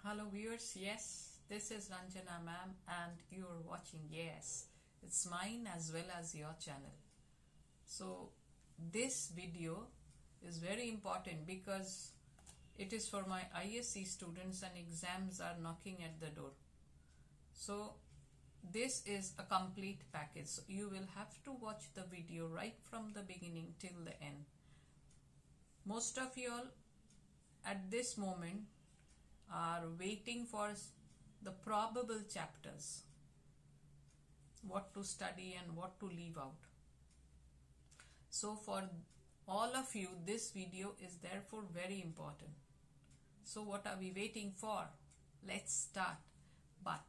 Hello viewers, yes, this is Ranjana ma'am and you're watching, yes, it's mine as well as your channel. So this video is very important because it is for my ISC students and exams are knocking at the door. So this is a complete package. So you will have to watch the video right from the beginning till the end. Most of you all at this moment are waiting for the probable chapters, what to study and what to leave out. So for all of you, this video is therefore very important. So what are we waiting for? Let's start. But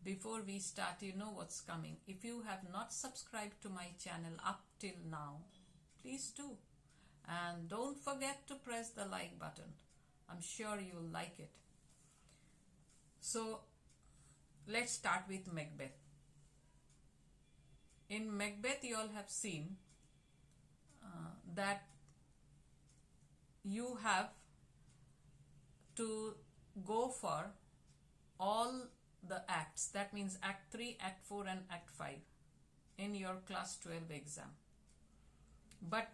before we start, you know what's coming. If you have not subscribed to my channel up till now, please do. And don't forget to press the like button. I'm sure you'll like it. So let's start with Macbeth. In Macbeth, you all have seen that you have to go for all the acts. That means Act 3, Act 4 and Act 5 in your class 12 exam. But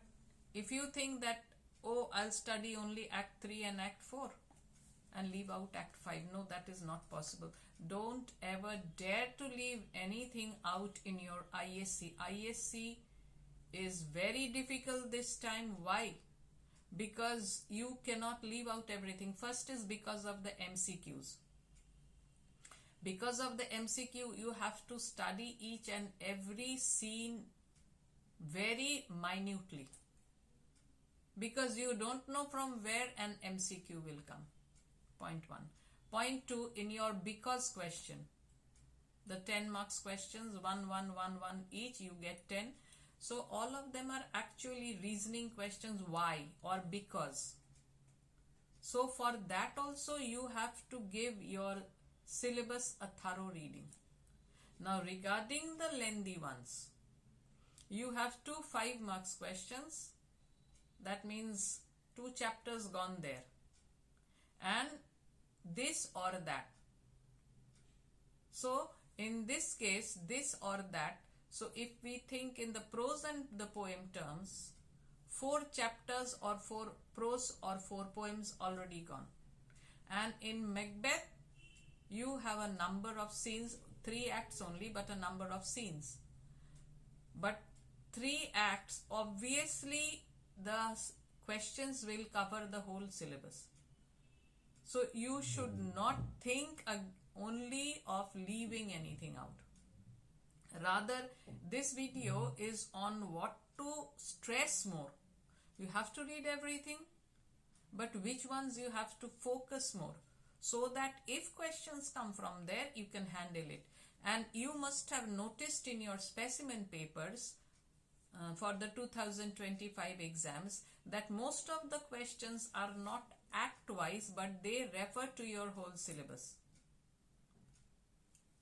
if you think that, oh, I'll study only Act 3 and Act 4 and leave out Act 5. No, that is not possible. Don't ever dare to leave anything out in your ISC. ISC is very difficult this time. Why? Because you cannot leave out everything. First is because of the MCQs. Because of the MCQ, you have to study each and every scene very minutely. Because you don't know from where an MCQ will come. Point 1. Point 2, in your because question, the 10 marks questions, 1, 1, 1, 1 each, you get 10. So all of them are actually reasoning questions, why or because. So for that also you have to give your syllabus a thorough reading. Now regarding the lengthy ones, you have 2 5 marks questions. That means 2 chapters gone there. And this or that. So in this case, this or that. So if we think in the prose and the poem terms, 4 chapters or 4 prose or 4 poems already gone. And in Macbeth, you have a number of scenes, 3 acts only, but a number of scenes. But 3 acts, obviously the questions will cover the whole syllabus. So you should not think only of leaving anything out. Rather, this video is on what to stress more. You have to read everything, but which ones you have to focus more, so that if questions come from there, you can handle it. And you must have noticed in your specimen papers for the 2025 exams that most of the questions are not act-wise, but they refer to your whole syllabus.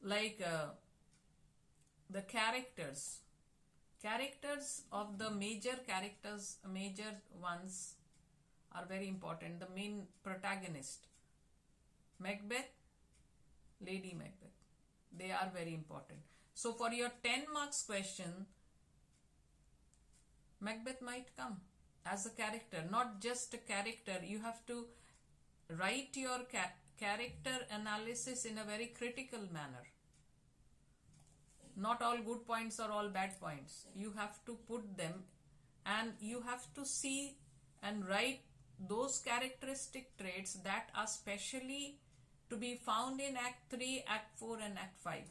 Like the characters of the major characters, major ones are very important. The main protagonist, Macbeth, Lady Macbeth, they are very important. So for your 10 marks question, Macbeth might come as a character, not just a character. You have to write your character analysis in a very critical manner. Not all good points or all bad points. You have to put them and you have to see and write those characteristic traits that are specially to be found in Act 3, Act 4 and Act 5.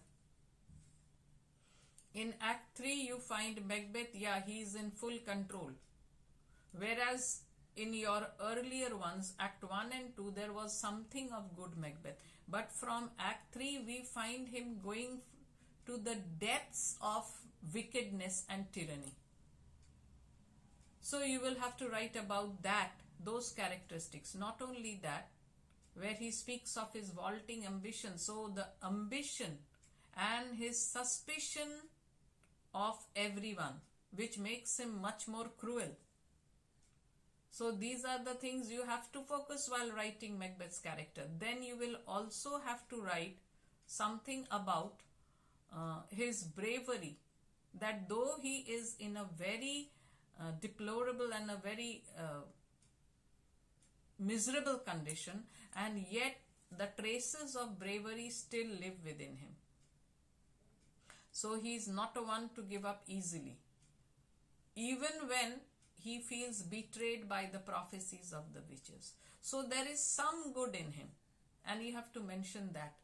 In Act 3 you find Macbeth, yeah, he is in full control. Whereas in your earlier ones, Act 1 and 2, there was something of good Macbeth. But from Act 3 we find him going to the depths of wickedness and tyranny. So you will have to write about that, those characteristics. Not only that, where he speaks of his vaulting ambition. So the ambition and his suspicion of everyone, which makes him much more cruel. So these are the things you have to focus while writing Macbeth's character. Then you will also have to write something about his bravery, that though he is in a very deplorable and a very miserable condition, and yet the traces of bravery still live within him. So he is not a one to give up easily, even when he feels betrayed by the prophecies of the witches. So there is some good in him, and you have to mention that.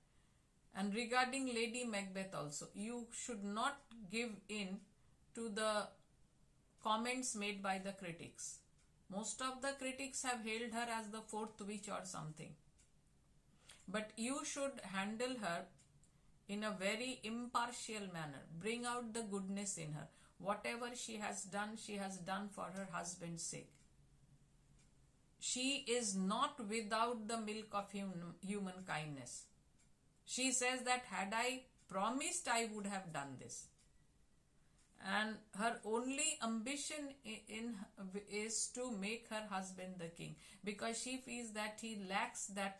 And regarding Lady Macbeth also, you should not give in to the comments made by the critics. Most of the critics have hailed her as the fourth witch or something. But you should handle her in a very impartial manner. Bring out the goodness in her. Whatever she has done for her husband's sake. She is not without the milk of human kindness. She says that had I promised, I would have done this. And her only ambition is to make her husband the king, because she feels that he lacks that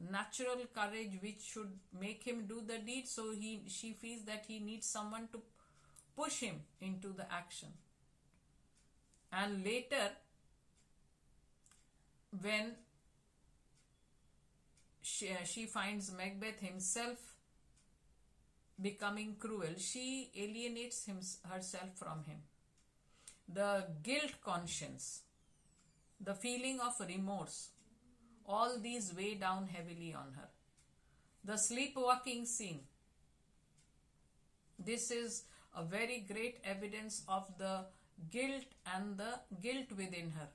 natural courage which should make him do the deed. So she feels that he needs someone to push him into the action. And later, when she finds Macbeth himself becoming cruel, she alienates herself from him. The guilt conscience, the feeling of remorse, all these weigh down heavily on her. The sleepwalking scene, this is a very great evidence of the guilt and the guilt within her.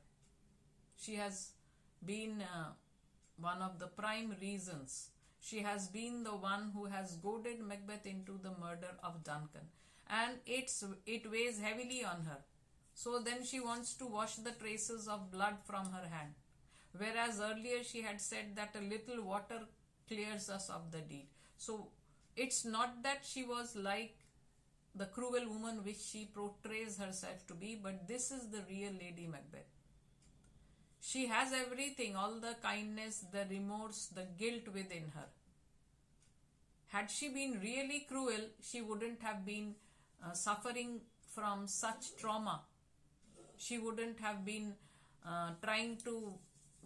She has been one of the prime reasons. She has been the one who has goaded Macbeth into the murder of Duncan, and it weighs heavily on her. So then she wants to wash the traces of blood from her hand, whereas earlier she had said that a little water clears us of the deed. So it's not that she was like the cruel woman which she portrays herself to be, but this is the real Lady Macbeth. She has everything, all the kindness, the remorse, the guilt within her. Had she been really cruel, she wouldn't have been suffering from such trauma. She wouldn't have been trying to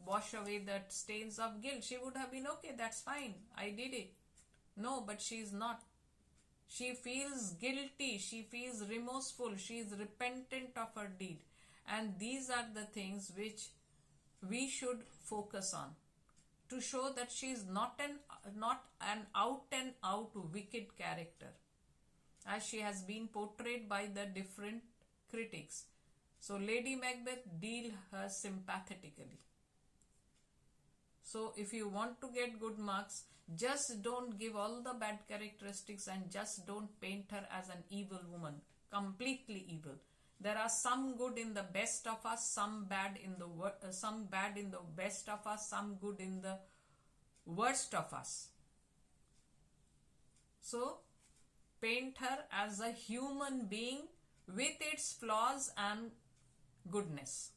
wash away the stains of guilt. She would have been, okay, that's fine, I did it. No, but she is not. She feels guilty, she feels remorseful, she is repentant of her deed. And these are the things which we should focus on, to show that she is not an out and out wicked character as she has been portrayed by the different critics. So Lady Macbeth, deal her sympathetically. So if you want to get good marks, just don't give all the bad characteristics and just don't paint her as an evil woman, completely evil. There are some good in the best of us, some bad in the best of us, some good in the worst of us. So paint her as a human being with its flaws and goodness.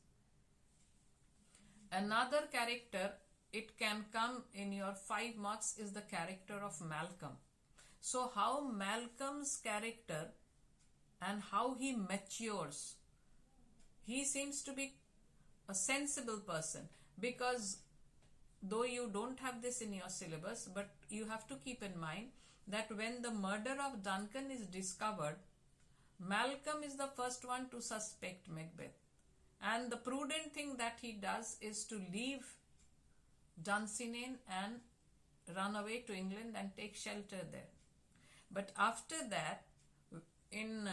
Another character, it can come in your 5 marks, is the character of Malcolm. So how Malcolm's character and how he matures. He seems to be a sensible person, because though you don't have this in your syllabus, but you have to keep in mind that when the murder of Duncan is discovered, Malcolm is the first one to suspect Macbeth. And the prudent thing that he does is to leave Dunsinane and run away to England and take shelter there. But after that, when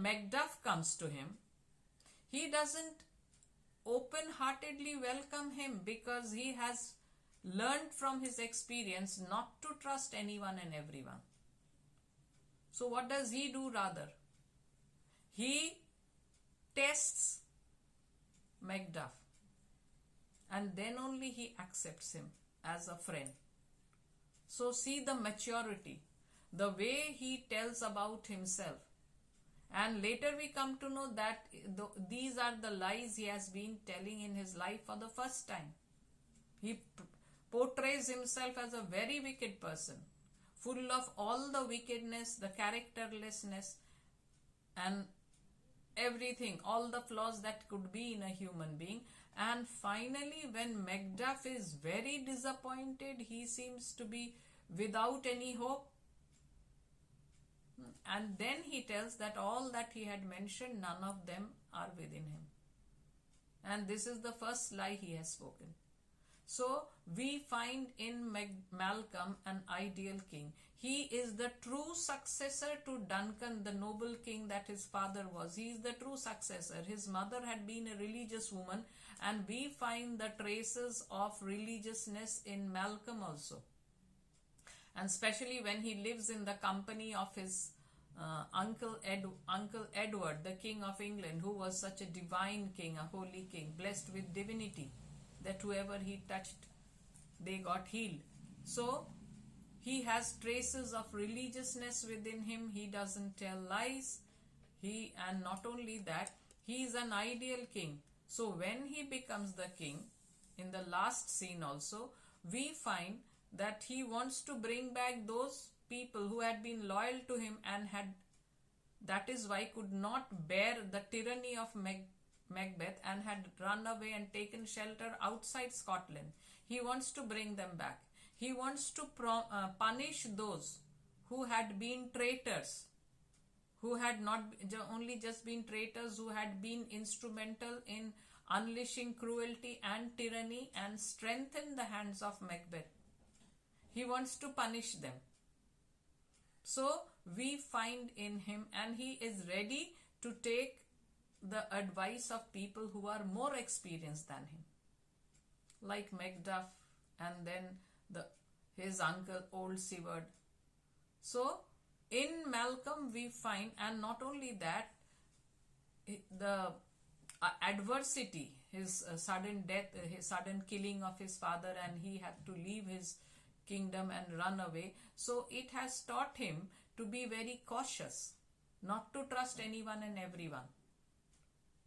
Macduff comes to him, he doesn't open-heartedly welcome him, because he has learned from his experience not to trust anyone and everyone. So what does he do rather? He tests Macduff, and then only he accepts him as a friend. So see the maturity, the way he tells about himself, And later we come to know that these are the lies he has been telling in his life for the first time. He portrays himself as a very wicked person, full of all the wickedness, the characterlessness, and everything, all the flaws that could be in a human being. And finally, when Macduff is very disappointed, he seems to be without any hope. And then he tells that all that he had mentioned, none of them are within him. And this is the first lie he has spoken. So we find in Malcolm an ideal king. He is the true successor to Duncan, the noble king that his father was. He is the true successor. His mother had been a religious woman, and we find the traces of religiousness in Malcolm also. And especially when he lives in the company of his Uncle Edward, the King of England, who was such a divine king, a holy king, blessed with divinity, that whoever he touched, they got healed. So he has traces of religiousness within him. He doesn't tell lies. And not only that, he is an ideal king. So when he becomes the king, in the last scene also, we find that he wants to bring back those people who had been loyal to him and that is why could not bear the tyranny of Macbeth and had run away and taken shelter outside Scotland. He wants to bring them back. He wants to punish those who had been traitors, who had not only just been traitors, who had been instrumental in unleashing cruelty and tyranny and strengthen the hands of Macbeth. He wants to punish them. So we find in him, and he is ready to take the advice of people who are more experienced than him, like Macduff and then his uncle Old Seward. So in Malcolm we find, and not only that, the adversity, his sudden death, his sudden killing of his father, and he had to leave his kingdom and run away. So it has taught him to be very cautious, not to trust anyone and everyone.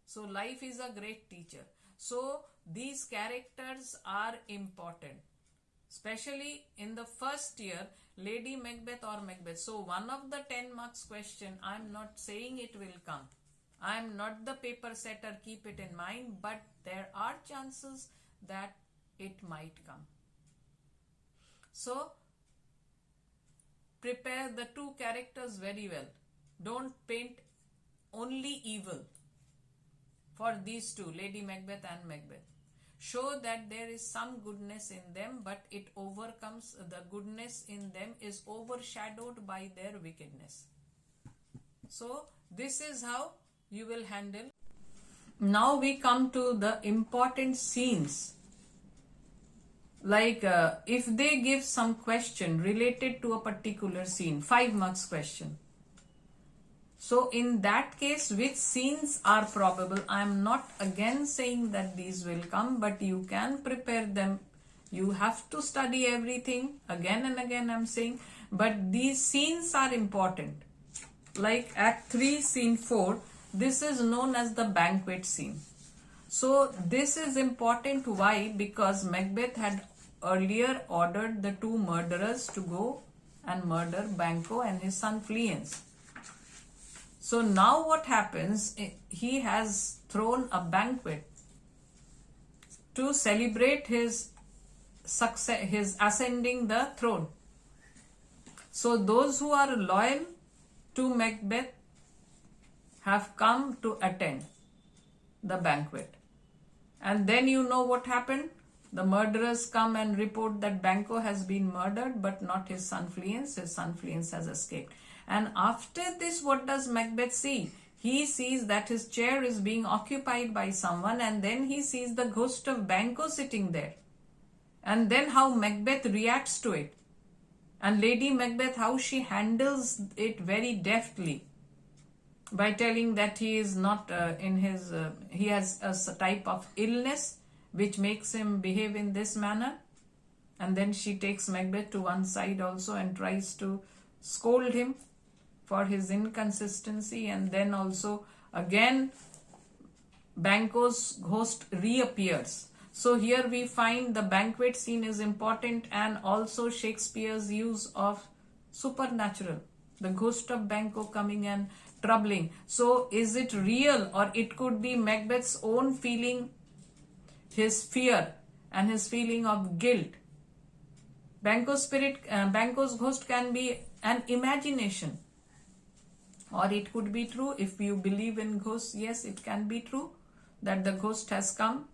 So life is a great teacher. So these characters are important, especially in the first year, Lady Macbeth or Macbeth. So one of the 10 marks question, I'm not saying it will come. I'm not the paper setter, keep it in mind, but there are chances that it might come. So prepare the two characters very well. Don't paint only evil for these two, Lady Macbeth and Macbeth. Show that there is some goodness in them, but it overcomes, the goodness in them is overshadowed by their wickedness. So this is how you will handle. Now we come to the important scenes. Like if they give some question related to a particular scene, 5 marks question. So in that case, which scenes are probable? I am not again saying that these will come, but you can prepare them. You have to study everything again and again, I am saying, but these scenes are important. Like Act 3, Scene 4, this is known as the banquet scene. So this is important. Why? Because Macbeth had earlier ordered the two murderers to go and murder Banquo and his son Fleance. So now what happens? He has thrown a banquet to celebrate his success, his ascending the throne. So those who are loyal to Macbeth have come to attend the banquet. And then you know what happened? The murderers come and report that Banquo has been murdered, but not his son Fleance. His son Fleance has escaped. And after this, what does Macbeth see? He sees that his chair is being occupied by someone, and then he sees the ghost of Banquo sitting there. And then how Macbeth reacts to it. And Lady Macbeth, how she handles it very deftly, by telling that he is not he has a type of illness which makes him behave in this manner. And then she takes Macbeth to one side also and tries to scold him. for his inconsistency, and then also again Banquo's ghost reappears. So here we find the banquet scene is important, and also Shakespeare's use of supernatural, the ghost of Banquo coming and troubling. So is it real, or it could be Macbeth's own feeling, his fear and his feeling of guilt? Banquo's ghost can be an imagination, or it could be true. If you believe in ghosts, yes, it can be true that the ghost has come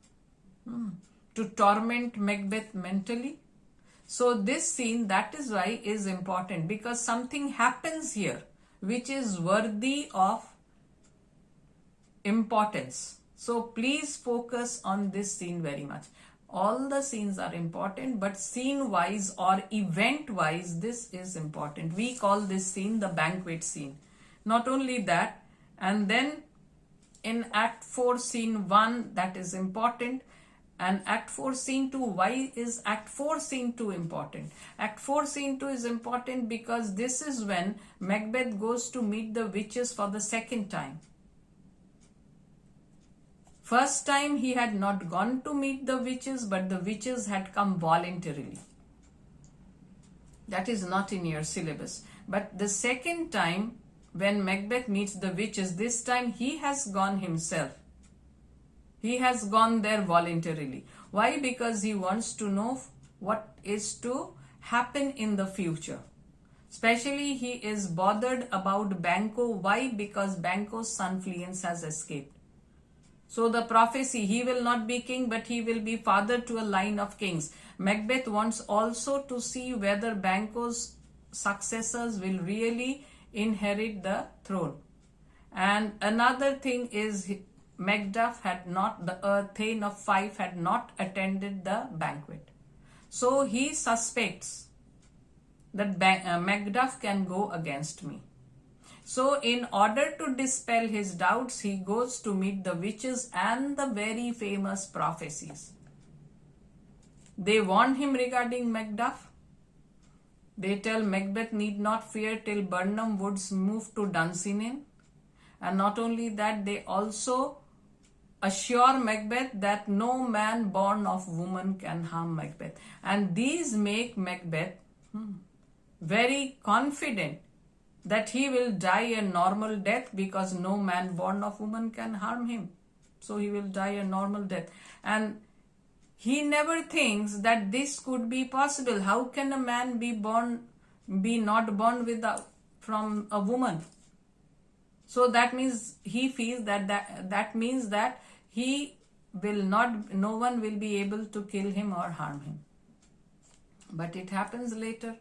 to torment Macbeth mentally. So this scene, that is why, is important, because something happens here which is worthy of importance. So please focus on this scene very much. All the scenes are important, but scene wise or event wise, this is important. We call this scene the banquet scene. Not only that, and then in Act 4 Scene 1, that is important, and Act 4 Scene 2. Why is Act 4 Scene 2 important? Act 4 Scene 2 is important because this is when Macbeth goes to meet the witches for the second time. First time he had not gone to meet the witches, but the witches had come voluntarily. That is not in your syllabus. But the second time, when Macbeth meets the witches, this time he has gone himself. He has gone there voluntarily. Why? Because he wants to know what is to happen in the future. Especially he is bothered about Banquo. Why? Because Banquo's son Fleance has escaped. So the prophecy, he will not be king, but he will be father to a line of kings. Macbeth wants also to see whether Banquo's successors will really inherit the throne. And another thing is, Macduff had not, the Thane of Fife had not attended the banquet. So he suspects that Macduff can go against me. So in order to dispel his doubts, he goes to meet the witches and the very famous prophecies. They warn him regarding Macduff. They tell Macbeth need not fear till Birnam Woods move to Dunsinane. And not only that, they also assure Macbeth that no man born of woman can harm Macbeth. And these make Macbeth very confident that he will die a normal death, because no man born of woman can harm him. So he will die a normal death. And he never thinks that this could be possible. How can a man be not born from a woman? So that means he feels that means that he will not, no one will be able to kill him or harm him. But it happens later.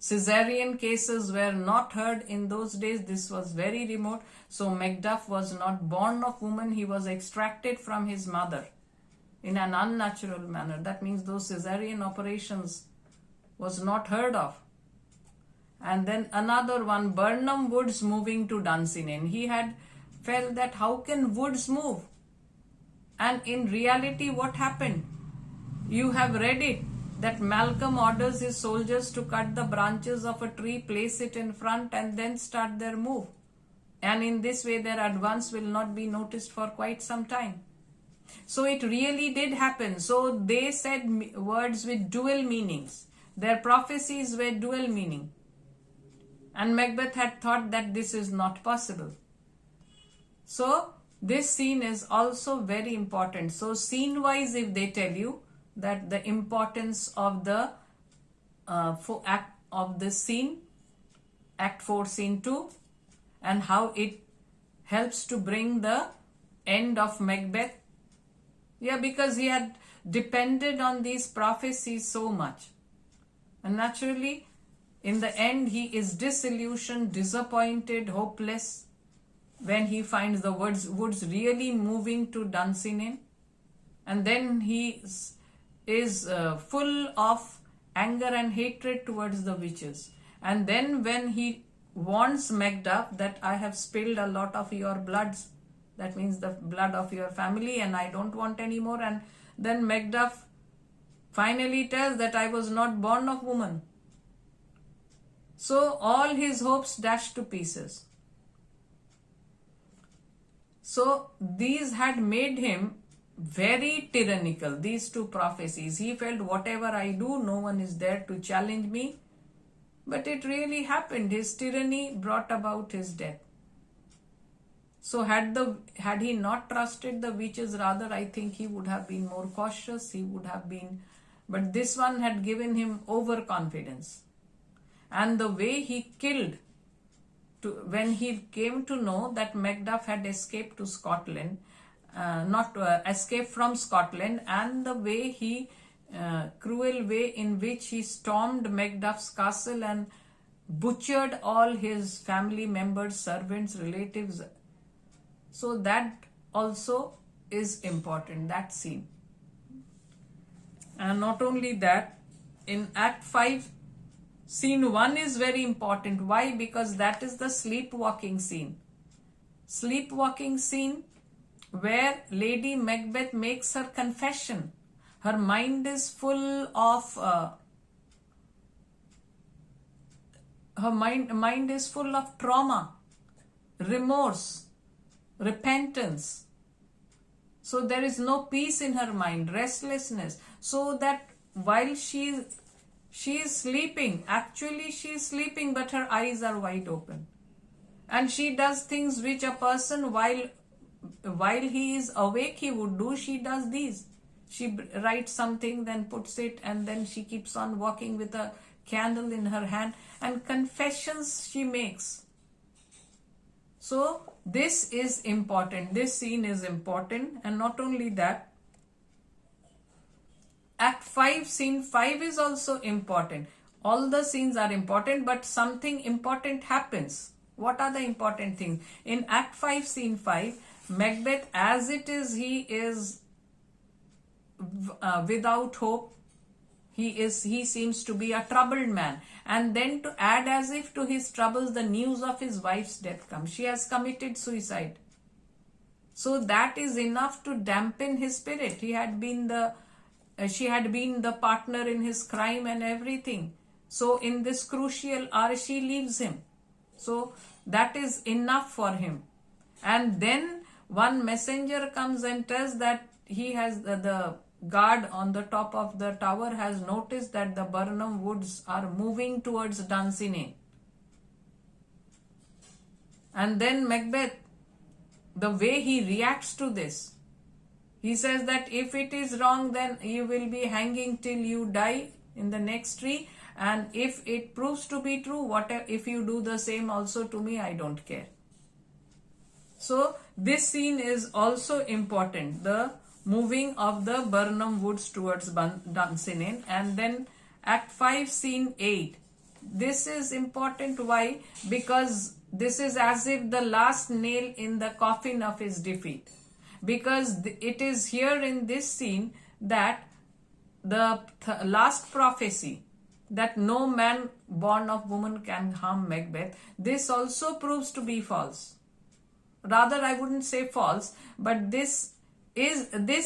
Caesarean cases were not heard in those days. This was very remote. So Macduff was not born of woman. He was extracted from his mother in an unnatural manner. That means those Caesarean operations was not heard of. And then another one, Birnam Woods moving to Dunsinane. He had felt that how can woods move? And in reality, what happened? You have read it, that Malcolm orders his soldiers to cut the branches of a tree, place it in front, and then start their move. And in this way, their advance will not be noticed for quite some time. So it really did happen. So they said words with dual meanings. Their prophecies were dual meaning. And Macbeth had thought that this is not possible. So this scene is also very important. So scene-wise, if they tell you that the importance of the act of this scene, Act 4 Scene 2, and how it helps to bring the end of Macbeth. Yeah, because he had depended on these prophecies so much. And naturally, in the end, he is disillusioned, disappointed, hopeless when he finds the woods really moving to Dunsinane. And then he is full of anger and hatred towards the witches. And then when he warns Macduff that I have spilled a lot of your bloods, that means the blood of your family, and I don't want any more. And then Macduff finally tells that I was not born of woman. So all his hopes dashed to pieces. So these had made him very tyrannical, these two prophecies. He felt whatever I do, no one is there to challenge me. But it really happened. His tyranny brought about his death. So had he not trusted the witches, rather I think he would have been more cautious. He would have been, but this one had given him overconfidence. And the way he killed, when he came to know that Macduff had escaped to Scotland, escaped from Scotland, and the way he, cruel way in which he stormed Macduff's castle and butchered all his family members, servants, relatives. So that also is important, that scene. And not only that, in Act 5, Scene 1 is very important. Why? Because that is the sleepwalking scene. Sleepwalking scene where Lady Macbeth makes her confession. Her mind is full of mind is full of trauma, remorse, repentance. So there is no peace in her mind, restlessness. So that while she is sleeping, actually she is sleeping, but her eyes are wide open. And she does things which a person while he is awake he would do. She does these. She writes something, then puts it, and then she keeps on walking with a candle in her hand, and confessions she makes. So this is important. This scene is important. And not only that, Act 5, Scene 5 is also important. All the scenes are important, but something important happens. What are the important things? In Act 5, Scene 5, Macbeth, as it is, he is without hope. He seems to be a troubled man. And then to add as if to his troubles, the news of his wife's death comes. She has committed suicide. So that is enough to dampen his spirit. She had been the partner in his crime and everything. So in this crucial hour, she leaves him. So that is enough for him. And then one messenger comes and tells that he has the guard on the top of the tower has noticed that the Burnham Woods are moving towards Dunsinane. And then Macbeth, the way he reacts to this, he says that if it is wrong, then you will be hanging till you die in the next tree. And if it proves to be true, whatever, if you do the same also to me, I don't care. So this scene is also important. The moving of the Burnham Woods towards Dunsinane. And then Act 5, Scene 8. This is important. Why? Because this is as if the last nail in the coffin of his defeat. Because it is here in this scene that the last prophecy, that no man born of woman can harm Macbeth, this also proves to be false. Rather, I wouldn't say false, but this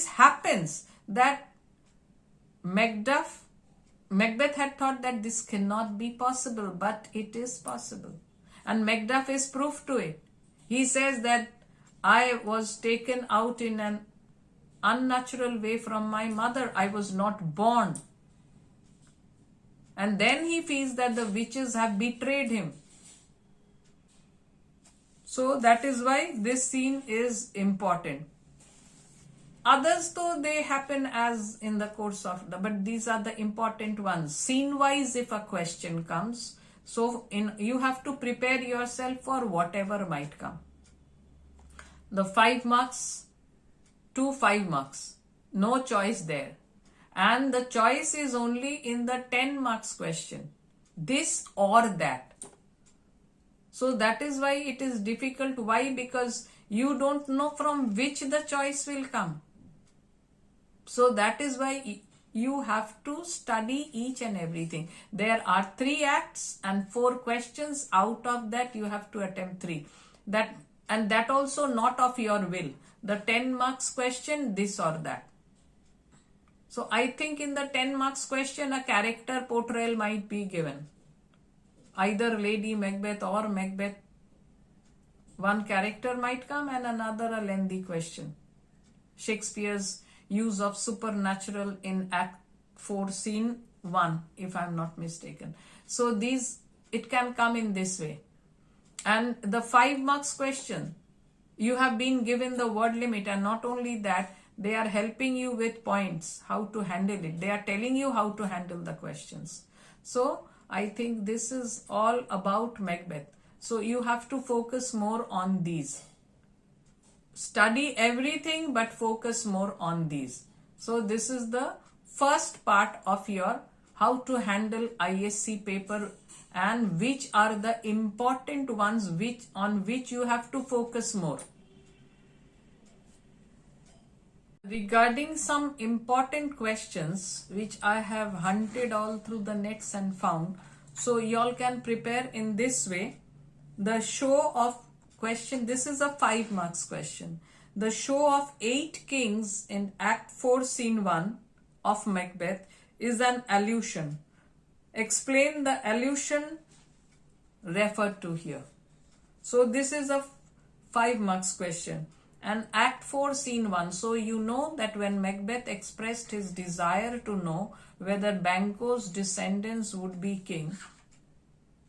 happens, that Macbeth had thought that this cannot be possible, but it is possible. And Macduff is proof to it. He says that I was taken out in an unnatural way from my mother. I was not born. And then he feels that the witches have betrayed him. So that is why this scene is important. Others, though, they happen as in the course of but these are the important ones. Scene-wise, if a question comes, so you have to prepare yourself for whatever might come. The 5 marks to 5 marks. No choice there. And the choice is only in the 10 marks question. This or that. So that is why it is difficult. Why? Because you don't know from which the choice will come. So that is why you have to study each and everything. There are 3 acts and 4 questions. Out of that you have to attempt 3. And that also not of your will. The 10 marks question, this or that. So I think in the 10 marks question a character portrayal might be given. either Lady Macbeth or Macbeth, one character might come and another a lengthy question. Shakespeare's use of supernatural in Act 4, Scene 1, if I'm not mistaken. So it can come in this way. And the 5 marks question, you have been given the word limit, and not only that, they are helping you with points, how to handle it. They are telling you how to handle the questions. So I think this is all about Macbeth. So you have to focus more on these. Study everything but focus more on these. So this is the first part of your how to handle ISC paper, and which are the important ones on which you have to focus more. Regarding some important questions which I have hunted all through the nets and found, so y'all can prepare in this way. The show of question, this is a 5 marks question. The show of 8 kings in Act 4, Scene 1 of Macbeth is an allusion. Explain the allusion referred to here. So this is a 5 marks question. And Act 4, Scene 1. So you know that when Macbeth expressed his desire to know whether Banquo's descendants would be king,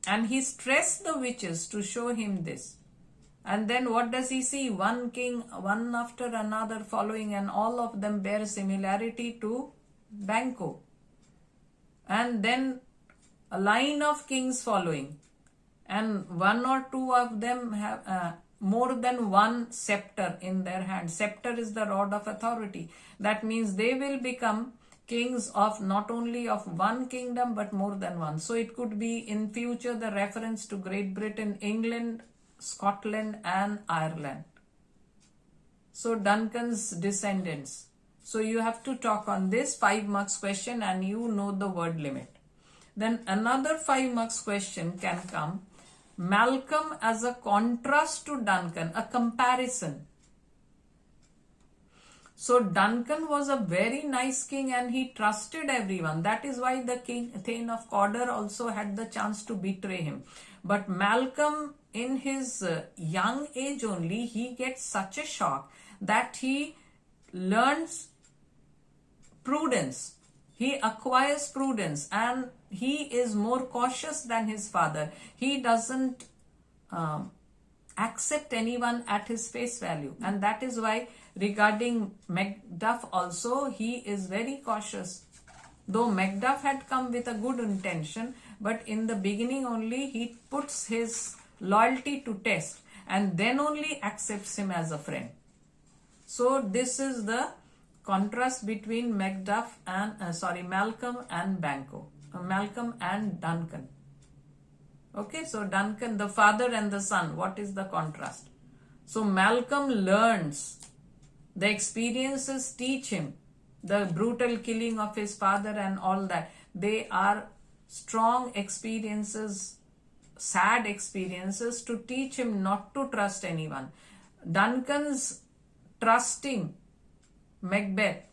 and he stressed the witches to show him this. And then what does he see? One king, one after another following, and all of them bear similarity to Banquo. And then a line of kings following, and 1 or 2 of them have more than 1 scepter in their hand. Scepter is the rod of authority. That means they will become kings of not only of 1 kingdom but more than 1. So it could be in future the reference to Great Britain, England, Scotland and Ireland. So Duncan's descendants. So you have to talk on this 5 marks question, and you know the word limit. Then another 5 marks question can come. Malcolm as a contrast to Duncan, a comparison. So Duncan was a very nice king and he trusted everyone. That is why the king Thane of Cawdor also had the chance to betray him. But Malcolm, in his young age only, he gets such a shock that he learns prudence. He acquires prudence and he is more cautious than his father. He doesn't accept anyone at his face value, and that is why regarding Macduff also he is very cautious. Though Macduff had come with a good intention, but in the beginning only he puts his loyalty to test and then only accepts him as a friend. So this is the contrast between Macduff and Malcolm and Malcolm and Duncan. Okay, so Duncan, the father and the son, what is the contrast? So Malcolm learns, the experiences teach him, the brutal killing of his father and all that. They are strong experiences, sad experiences to teach him not to trust anyone. Duncan's trusting Macbeth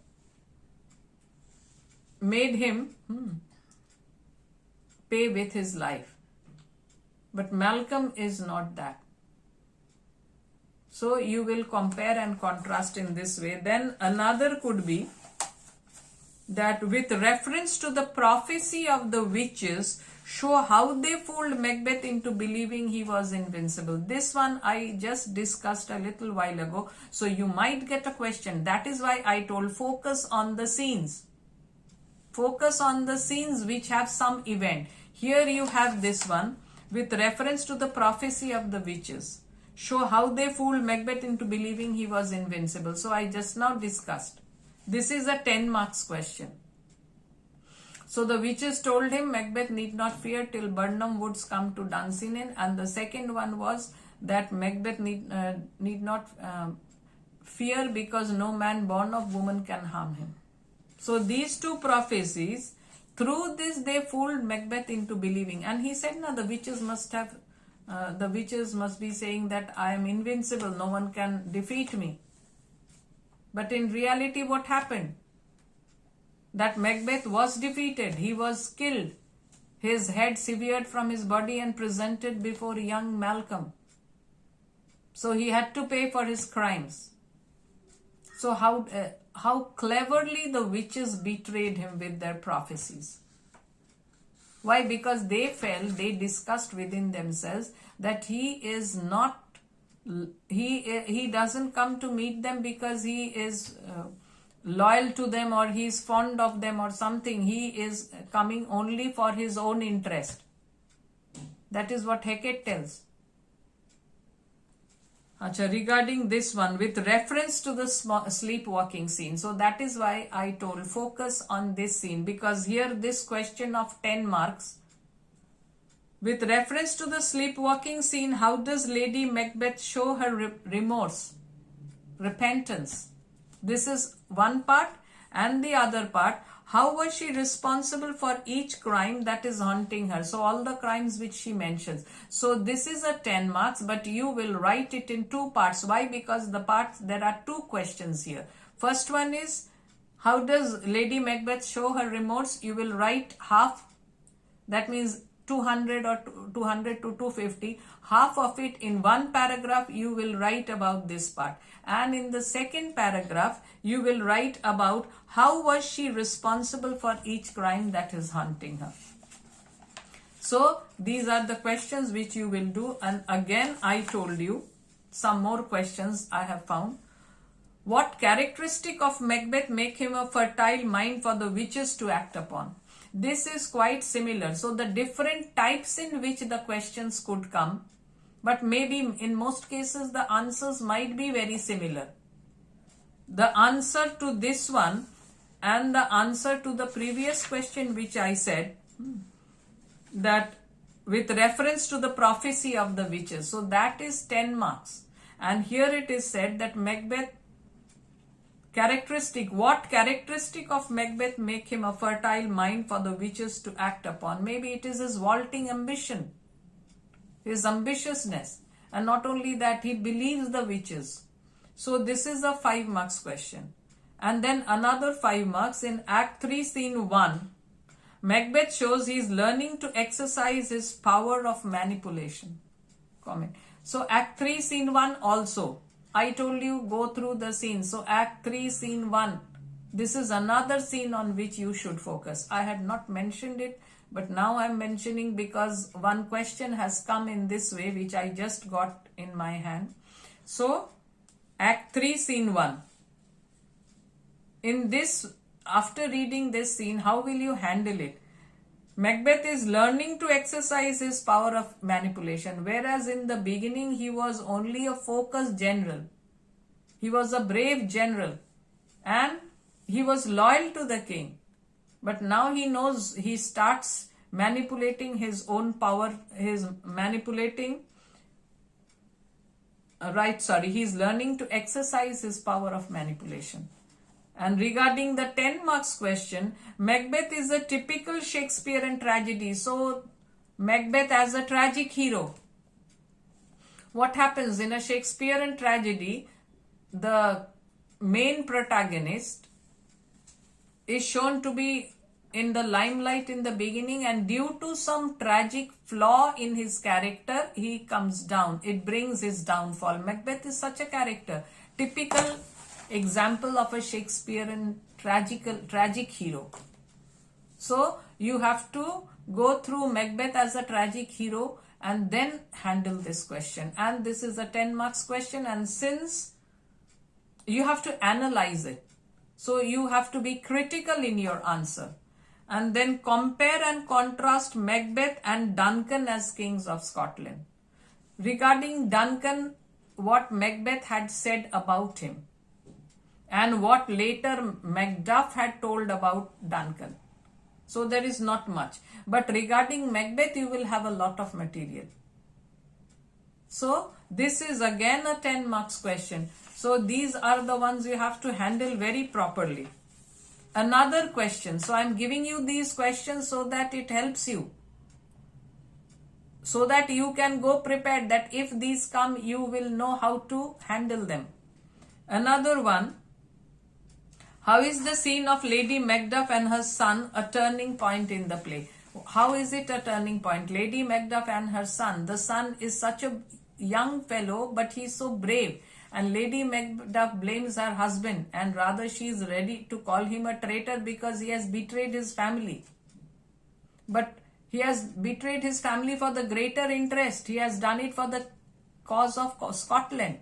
made him pay with his life. But Malcolm is not that. So you will compare and contrast in this way. Then another could be that with reference to the prophecy of the witches, show how they fooled Macbeth into believing he was invincible. This one I just discussed a little while ago. So you might get a question. That is why I told focus on the scenes. Focus on the scenes which have some event. Here you have this one. With reference to the prophecy of the witches, show how they fooled Macbeth into believing he was invincible. So I just now discussed. This is a 10 marks question. So the witches told him Macbeth need not fear till Burnham Woods come to Dunsinane, and the second one was that Macbeth need not fear because no man born of woman can harm him. So these two prophecies, through this they fooled Macbeth into believing, and he said, "No, the witches must be saying that I am invincible, no one can defeat me." But in reality, what happened? That Macbeth was defeated, he was killed, his head severed from his body and presented before young Malcolm. So he had to pay for his crimes. So how cleverly the witches betrayed him with their prophecies. Why? Because they discussed within themselves that he is not, he doesn't come to meet them because he is loyal to them or he is fond of them or something. He is coming only for his own interest. That is what Hecate tells. Regarding this one, with reference to the sleepwalking scene, so that is why I told focus on this scene, because here this question of 10 marks. With reference to the sleepwalking scene, how does Lady Macbeth show her remorse, repentance? This is one part, and the other part, how was she responsible for each crime that is haunting her? So all the crimes which she mentions. So this is a 10 marks, but you will write it in two parts. Why? Because there are two questions here. First one is, how does Lady Macbeth show her remorse? You will write half, that means 200 or 200 to 250. Half of it in one paragraph you will write about this part. And in the second paragraph, you will write about how was she responsible for each crime that is haunting her. So these are the questions which you will do. And again, I told you some more questions I have found. What characteristic of Macbeth make him a fertile mind for the witches to act upon? This is quite similar. So the different types in which the questions could come, but maybe in most cases the answers might be very similar. The answer to this one and the answer to the previous question which I said, that with reference to the prophecy of the witches, so that is 10 marks. And here it is said that Macbeth characteristic, what characteristic of Macbeth make him a fertile mind for the witches to act upon? Maybe it is his vaulting ambition, his ambitiousness, and not only that, he believes the witches. So this is a 5 marks question. And then another 5 marks in Act 3 Scene 1. Macbeth shows he is learning to exercise his power of manipulation. Comment. So Act 3 Scene 1 also. I told you go through the scene. So Act 3 Scene 1. This is another scene on which you should focus. I had not mentioned it, but now I am mentioning because one question has come in this way which I just got in my hand. So Act 3 Scene 1. In this, after reading this scene, how will you handle it? Macbeth is learning to exercise his power of manipulation, whereas in the beginning he was only a focused general. He was a brave general and he was loyal to the king. But now he knows, he starts manipulating his own power, he's learning to exercise his power of manipulation. And regarding the 10 marks question, Macbeth is a typical Shakespearean tragedy. So Macbeth as a tragic hero. What happens in a Shakespearean tragedy? The main protagonist is shown to be in the limelight in the beginning, and due to some tragic flaw in his character, he comes down. It brings his downfall. Macbeth is such a character. Typical example of a Shakespearean tragic hero. So you have to go through Macbeth as a tragic hero and then handle this question. And this is a 10 marks question, and since you have to analyze it, so you have to be critical in your answer. And then compare and contrast Macbeth and Duncan as kings of Scotland. Regarding Duncan, what Macbeth had said about him and what later Macduff had told about Duncan. So there is not much. But regarding Macbeth, you will have a lot of material. So this is again a 10 marks question. So these are the ones you have to handle very properly. Another question. So I am giving you these questions so that it helps you. So that you can go prepared, that if these come, you will know how to handle them. Another one. How is the scene of Lady Macduff and her son a turning point in the play? How is it a turning point? Lady Macbeth and her son. The son is such a young fellow, but he's so brave. And Lady Macbeth blames her husband, and rather she is ready to call him a traitor because he has betrayed his family. But he has betrayed his family for the greater interest. He has done it for the cause of Scotland.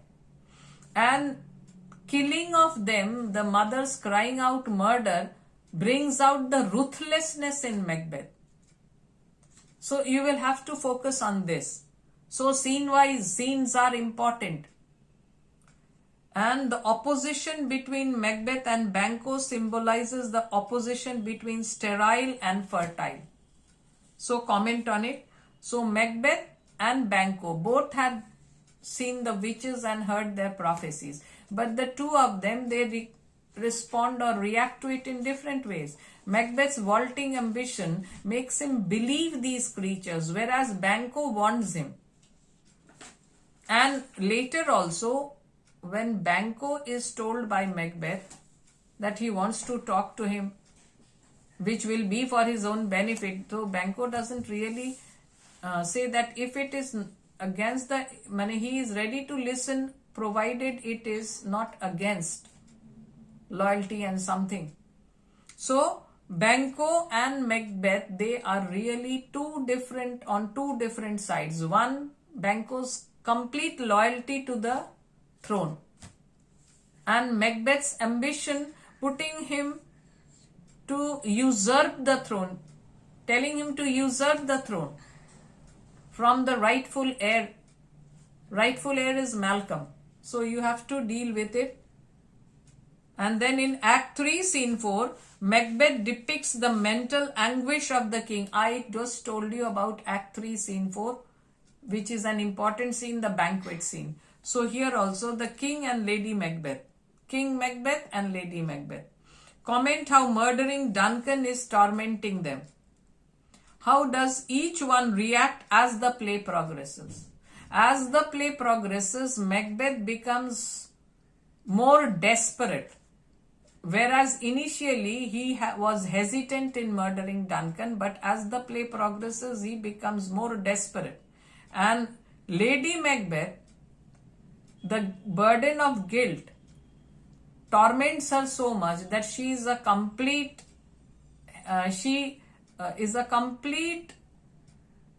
And killing of them, the mothers crying out murder, brings out the ruthlessness in Macbeth. So you will have to focus on this. So scene-wise, scenes are important. And the opposition between Macbeth and Banquo symbolizes the opposition between sterile and fertile. So comment on it. So Macbeth and Banquo both had seen the witches and heard their prophecies. But the two of them, they respond or react to it in different ways. Macbeth's vaulting ambition makes him believe these creatures, whereas Banquo warns him. And later also, when Banquo is told by Macbeth that he wants to talk to him, which will be for his own benefit, so Banquo doesn't really say that if it is against the money, he is ready to listen provided it is not against loyalty and something. So Banquo and Macbeth, they are really on two different sides. One, Banquo's complete loyalty to the throne, and Macbeth's ambition putting him to usurp the throne, telling him to usurp the throne from the rightful heir. Rightful heir is Malcolm. So you have to deal with it. And then in Act 3, Scene 4, Macbeth depicts the mental anguish of the king. I just told you about Act 3, Scene 4, which is an important scene, the banquet scene. So here also the king and Lady Macbeth. King Macbeth and Lady Macbeth. Comment how murdering Duncan is tormenting them. How does each one react as the play progresses? As the play progresses, Macbeth becomes more desperate. Whereas initially he was hesitant in murdering Duncan, but as the play progresses, he becomes more desperate. And Lady Macbeth, the burden of guilt torments her so much that she is a complete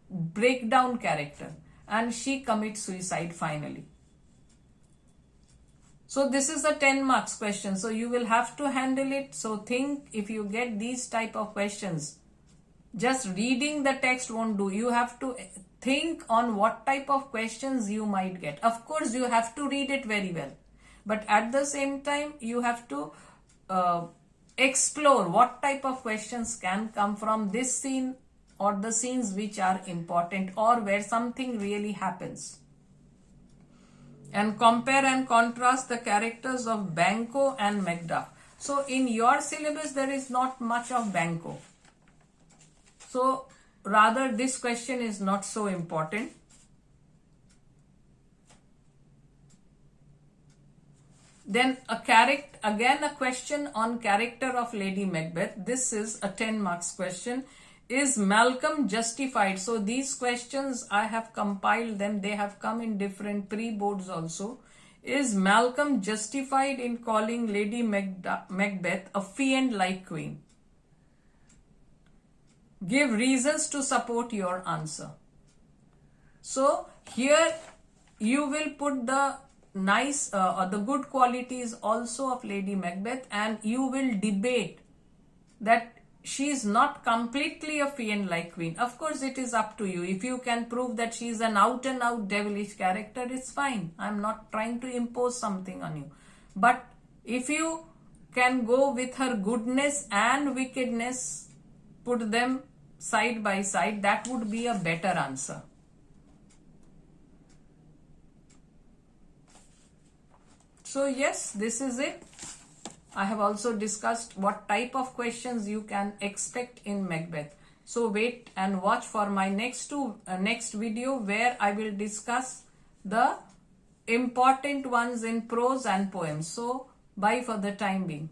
breakdown character, and she commits suicide finally. So this is a 10 marks question. So you will have to handle it. So think, if you get these type of questions, just reading the text won't do. You have to think on what type of questions you might get. Of course, you have to read it very well. But at the same time, you have to explore what type of questions can come from this scene or the scenes which are important or where something really happens. And compare and contrast the characters of Banquo and Macduff. So in your syllabus, there is not much of Banquo. So rather, this question is not so important. Then again a question on character of Lady Macbeth. This is a 10 marks question. Is Malcolm justified? So these questions, I have compiled them. They have come in different pre-boards also. Is Malcolm justified in calling Lady Macbeth a fiend-like queen? Give reasons to support your answer. So here you will put the nice or the good qualities also of Lady Macbeth, and you will debate that she is not completely a fiend-like queen. Of course, it is up to you. If you can prove that she is an out-and-out devilish character, it's fine. I'm not trying to impose something on you. But if you can go with her goodness and wickedness, put them side by side, that would be a better answer. So yes, this is it. I have also discussed what type of questions you can expect in Macbeth. So wait and watch for my next video where I will discuss the important ones in prose and poems. So bye for the time being.